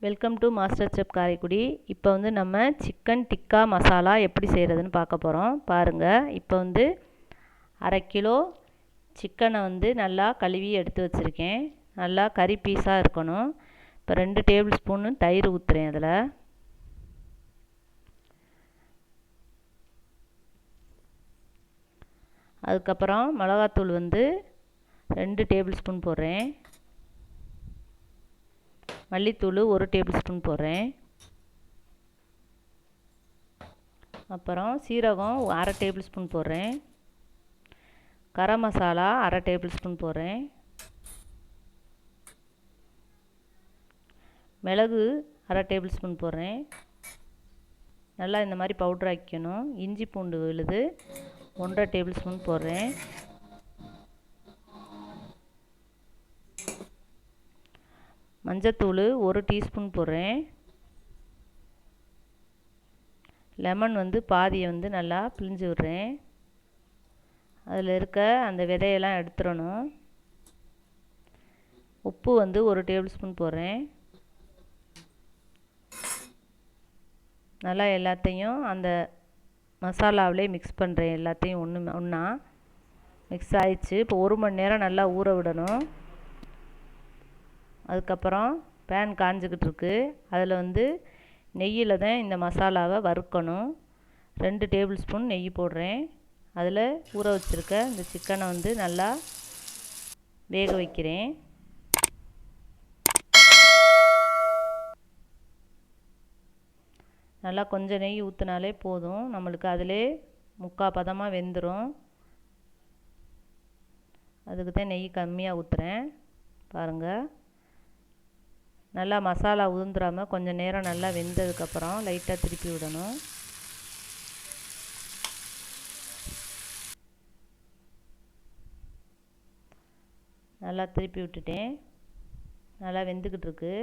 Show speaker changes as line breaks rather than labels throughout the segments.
Welcome to master chef Karaikudi. இப்போ நம்ம chicken tikka masala எப்படி செய்கிறதுன்னு பார்க்க போகிறோம். பாருங்கள், இப்போ 1/2 கிலோ சிக்கனை நல்லா கழுவி எடுத்து வச்சுருக்கேன். நல்லா கறி பீஸாக இருக்கணும். இப்போ 2 டேபிள் ஸ்பூனு தயிர் ஊற்றுறேன். அதில் அதுக்கப்புறம் மிளகாத்தூள் 2 டேபிள் ஸ்பூன் போடுறேன். மல்லித்தூள் 1 டேபிள் ஸ்பூன் போடுறேன். அப்புறம் சீரகம் 1/2 டேபிள் ஸ்பூன் போடுறேன். கரம் மசாலா 1/2 டேபிள் ஸ்பூன் போடுறேன். மிளகு 1/2 டேபிள் ஸ்பூன் போடுறேன். நல்லா இந்த மாதிரி பவுடர் ஆக்கிக்கணும். இஞ்சி பூண்டு விழுது 1/2 டேபிள் ஸ்பூன் போடுறேன். மஞ்சத்தூள் 1 டீஸ்பூன் போடுறேன். லெமன் பாதியை நல்லா பிழிஞ்சு விடுறேன். அதில் இருக்க அந்த விதையெல்லாம் எடுத்துடணும். உப்பு 1 டேபிள் ஸ்பூன் போடுறேன். நல்லா எல்லாத்தையும் அந்த மசாலாவிலே மிக்ஸ் பண்ணுறேன். எல்லாத்தையும் ஒன்றா மிக்ஸ் ஆயிடுச்சு. இப்போ 1 மணி நேரம் நல்லா ஊற விடணும். அதுக்கப்புறம் பேன் காஞ்சிக்கிட்டு இருக்கு. அதில் நெய்யில் தான் இந்த மசாலாவை வறுக்கணும். 2 டேபிள் ஸ்பூன் நெய் போடுறேன். அதில் ஊற வச்சுருக்க இந்த சிக்கனை நல்லா வேக வைக்கிறேன். நல்லா கொஞ்சம் நெய் ஊற்றினாலே போதும். நம்மளுக்கு அதிலே முக்கால் பதமாக வெந்துடும். அதுக்கு தான் நெய் கம்மியாக ஊற்றுறேன். பாருங்கள், நல்லா மசாலா உதிர்ந்துடாமல் கொஞ்சம் நேரம் நல்லா வெந்ததுக்கப்புறம் லைட்டாக திருப்பி விடணும். நல்லா திருப்பி விட்டுட்டேன். நல்லா வெந்துக்கிட்டு இருக்கு.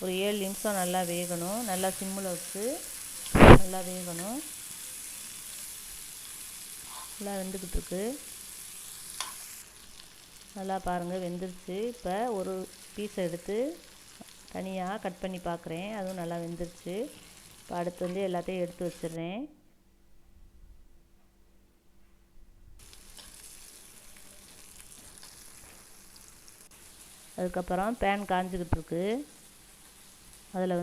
ஒரு 7 நிமிஷம் நல்லா வேகணும். நல்லா சிம்மில் வச்சு நல்லா வேகணும். நல்லா வெந்துக்கிட்டு இருக்கு. நல்லா பாருங்கள், வெந்துருச்சு. இப்போ ஒரு பீஸை எடுத்து தனியாக கட் பண்ணி பார்க்குறேன். அதுவும் நல்லா வெந்துருச்சு. இப்போ அடுத்து எல்லாத்தையும் எடுத்து வச்சிடுறேன். அதுக்கப்புறம் பேன் காஞ்சிக்கிட்டு இருக்கு. அதில்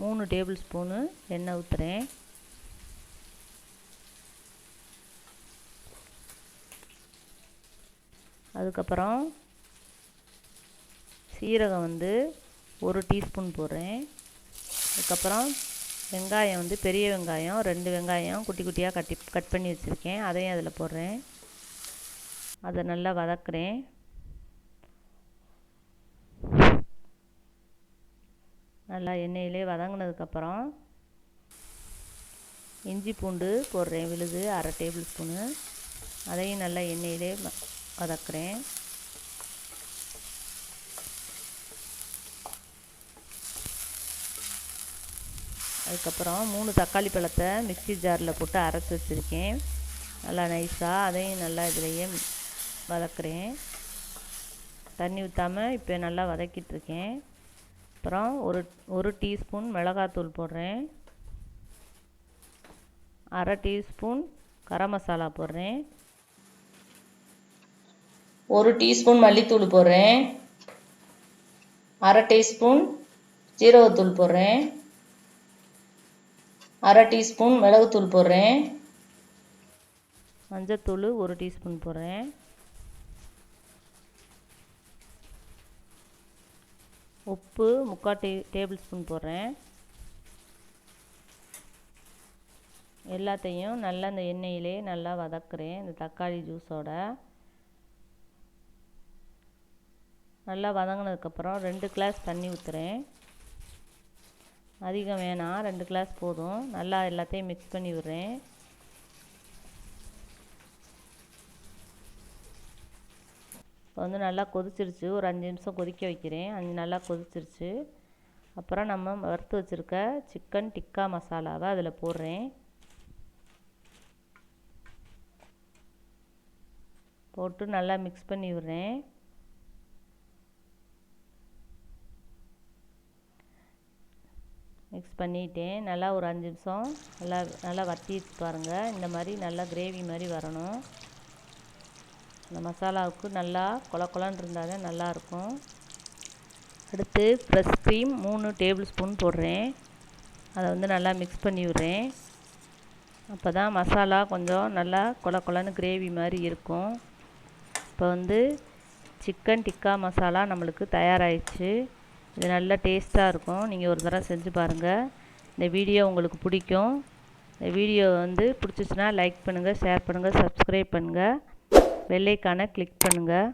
3 டேபிள் ஸ்பூனு எண்ணெய் ஊற்றுறேன். அதுக்கப்புறம் சீரகம் 1 டீஸ்பூன் போடுறேன். அதுக்கப்புறம் வெங்காயம் பெரிய வெங்காயம் 2 வெங்காயம் குட்டி குட்டியாக கட் பண்ணி வச்சுருக்கேன். அதையும் அதில் போடுறேன். அதை நல்லா வதக்குறேன். நல்லா எண்ணெயிலே வதங்கினதுக்கப்புறம் இஞ்சி பூண்டு போடுறேன். விழுது 1/2 டேபிள் ஸ்பூனு. அதையும் நல்லா எண்ணெயிலே வதக்குறேன். அதுக்கப்புறம் 3 தக்காளி பழத்தை மிக்ஸி ஜாரில் போட்டு அரைச்சி வச்சுருக்கேன். நல்லா நைஸாக. அதையும் நல்லா இதிலையே வதக்குறேன். தண்ணி ஊற்றாமல் இப்போ நல்லா வதக்கிட்டுருக்கேன். அப்புறம் ஒரு டீஸ்பூன் மிளகாத்தூள் போடுறேன். 1/2 டீஸ்பூன் கரம் மசாலா போடுறேன். 1 டீஸ்பூன் மல்லித்தூள் போடுறேன். 1/2 டீஸ்பூன் ஜீரகத்தூள் போடுறேன். 1/2 டீஸ்பூன் மிளகுத்தூள் போடுறேன். மஞ்சத்தூள் 1 டீஸ்பூன் போடுறேன். உப்பு 3/4 டேபிள் ஸ்பூன் போடுறேன். எல்லாத்தையும் நல்லா இந்த எண்ணெயிலே நல்லா வதக்குறேன். இந்த தக்காளி ஜூஸோட நல்லா வதங்கினதுக்கப்புறம் 2 கிளாஸ் தண்ணி ஊற்றுறேன். அதிகம் வேணாம், 2 கிளாஸ் போதும். நல்லா எல்லாத்தையும் மிக்ஸ் பண்ணி விடுறேன். இப்போ நல்லா கொதிச்சிருச்சு. ஒரு 5 நிமிஷம் கொதிக்க வைக்கிறேன். நல்லா கொதிச்சிருச்சு. அப்புறம் நம்ம வறுத்து வச்சுருக்க சிக்கன் டிக்கா மசாலாவை அதில் போடுறேன். போட்டு நல்லா மிக்ஸ் பண்ணி விடுறேன். மிக்ஸ் பண்ணிட்டேன். நல்லா ஒரு 5 நிமிஷம் நல்லா வத்திட்டு பாருங்கள். இந்த மாதிரி நல்லா கிரேவி மாதிரி வரணும். இந்த மசாலாவுக்கு நல்லா கொலன்னு இருந்தால் தான் நல்லாயிருக்கும். அடுத்து ஃப்ரெஷ் க்ரீம் 3 டேபிள் ஸ்பூன் போடுறேன். அதை வந்து நல்லா மிக்ஸ் பண்ணி விடுறேன். அப்போ தான் மசாலா கொஞ்சம் நல்லா கொலன்னு கிரேவி மாதிரி இருக்கும். இப்போ வந்து சிக்கன் டிக்கா மசாலா நம்மளுக்கு தயாராகிடுச்சு. இது நல்லா டேஸ்ட்டாக இருக்கும். நீங்கள் ஒரு தடவை செஞ்சு பாருங்கள். இந்த வீடியோ உங்களுக்கு பிடிக்கும். இந்த வீடியோ வந்து பிடிச்சிச்சின்னா லைக் பண்ணுங்கள், ஷேர் பண்ணுங்கள், சப்ஸ்கிரைப் பண்ணுங்கள், பெல் ஐகானை கிளிக் பண்ணுங்கள்.